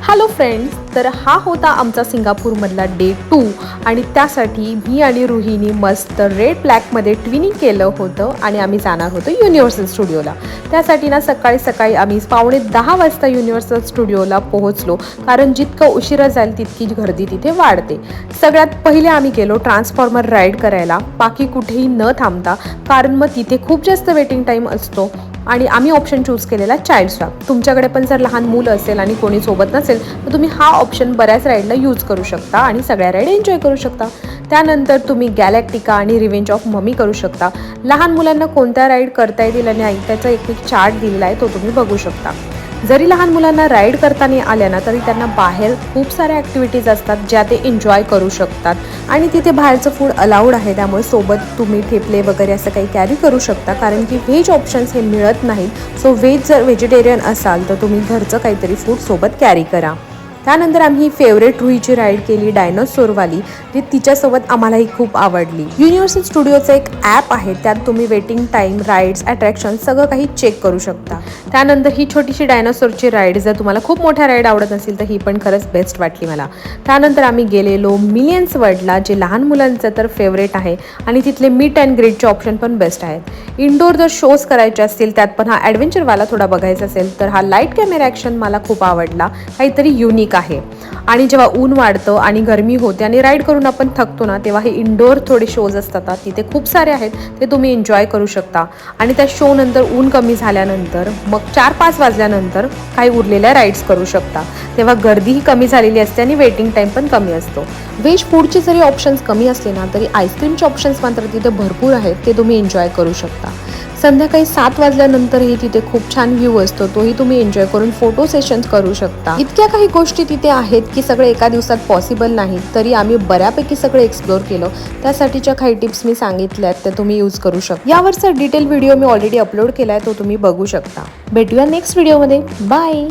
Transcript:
Hello friends, तर हा होता आमचा सिंगापूरमधला डे 2 आणि त्यासाठी मी आणि रुहीनी मस्त रेड ब्लॅकमध्ये ट्विनिंग केलं होतं आणि आम्ही जाणार होतो युनिव्हर्सल स्टुडिओला। त्यासाठी ना सकाळी आम्ही 9:15 वाजता युनिव्हर्सल स्टुडिओला पोहोचलो, कारण जितकं उशिरा जाईल तितकी गर्दी तिथे वाढते। सगळ्यात पहिले आम्ही गेलो ट्रान्सफॉर्मर राईड करायला, बाकी कुठेही न थांबता, कारण मग तिथे खूप जास्त वेटिंग टाईम असतो आणि आम्ही ऑप्शन चूज केलेला चाइल्ड स्वॅप। तुमच्याकडे पण जर लहान मुलं असेल आणि कोणी सोबत नसेल तर तुम्ही हा ऑप्शन बऱ्याच राईडला यूज करू शकता आणि सगळ्या राईड एन्जॉय करू शकता। त्यानंतर तुम्ही गॅलेक्टिका आणि रिव्हेंज ऑफ ममी करू शकता। लहान मुलांना कोणत्या राईड करता येतील आणि त्याचा एक चार्ट दिलेला आहे, तो तुम्ही बघू शकता। जरी लहान मुलांना राईड करताना आल्या ना तरी त्यांना बाहेर खूप साऱ्या ॲक्टिव्हिटीज असतात ज्या ते एन्जॉय करू शकतात आणि तिथे बाहेरचं फूड अलाउड आहे, त्यामुळे सोबत तुम्ही ठेपले वगैरे असं काही कॅरी करू शकता, कारण की व्हेज ऑप्शन्स हे मिळत नाहीत। सो जर व्हेजिटेरियन असाल तर तुम्ही घरचं काहीतरी फूड सोबत कॅरी करा। त्यानंतर आम्ही फेवरेट रुहीची राईड केली डायनोसॉरवाली, जी तिच्यासोबत आम्हालाही खूप आवडली। युनिव्हर्सल स्टुडिओचं एक ॲप आहे, त्यात तुम्ही वेटिंग टाईम, राईड्स, अट्रॅक्शन सगळं काही चेक करू शकता। त्यानंतर ही छोटीशी डायनोसॉरची राईड, जर तुम्हाला खूप मोठ्या राईड आवडत नसेल तर ही पण खरंच बेस्ट वाटली मला। त्यानंतर आम्ही गेलेलो मिलियन्स वर्ल्डला, जे लहान मुलांचं तर फेवरेट आहे आणि तिथले मीट अँड ग्रीटचे ऑप्शन पण बेस्ट आहेत। इंडोर जर शोज करायचे असतील, त्यात पण हा ॲडव्हेंचरवाला थोडा बघायचा असेल तर हा लाईट कॅमेरा ॲक्शन मला खूप आवडला, काहीतरी युनिक आहे। आणि जेव्हा ऊन वाढतं आणि गरमी होते आणि राईड करून आपण थकतो ना, तेव्हा हे इंडोर थोडे शोज असतात, तिथे खूप सारे आहेत, ते तुम्ही एन्जॉय करू शकता। आणि त्या शो नंतर ऊन कमी झाल्यानंतर मग 4-5 वाजल्यानंतर काही उरलेल्या राईड्स करू शकता, तेव्हा गर्दीही कमी झालेली असते आणि वेटिंग टाईम पण कमी असतो। व्हेज फूडचे जरी ऑप्शन्स कमी असले ना तरी आईस्क्रीमचे ऑप्शन्स मात्र तिथे भरपूर आहेत, ते तुम्ही एन्जॉय करू शकता। संध्याकाळी 7 वाजल्यानंतरही तिथे खूप छान व्ह्यू असतो, तोही तुम्ही एन्जॉय करून फोटो सेशन्स करू शकता। इतक्या काही गोष्टी तिथे आहेत की सगळे एका दिवसात पॉसिबल नाही, तरी आम्ही बऱ्यापैकी सगळं एक्सप्लोर केलं। त्यासाठीच्या काही टिप्स मी सांगितल्यात, त्या तुम्ही यूज करू शकता। यावरचा डिटेल व्हिडिओ मी ऑलरेडी अपलोड केलाय, तो तुम्ही बघू शकता। भेटूया नेक्स्ट व्हिडिओमध्ये। बाय।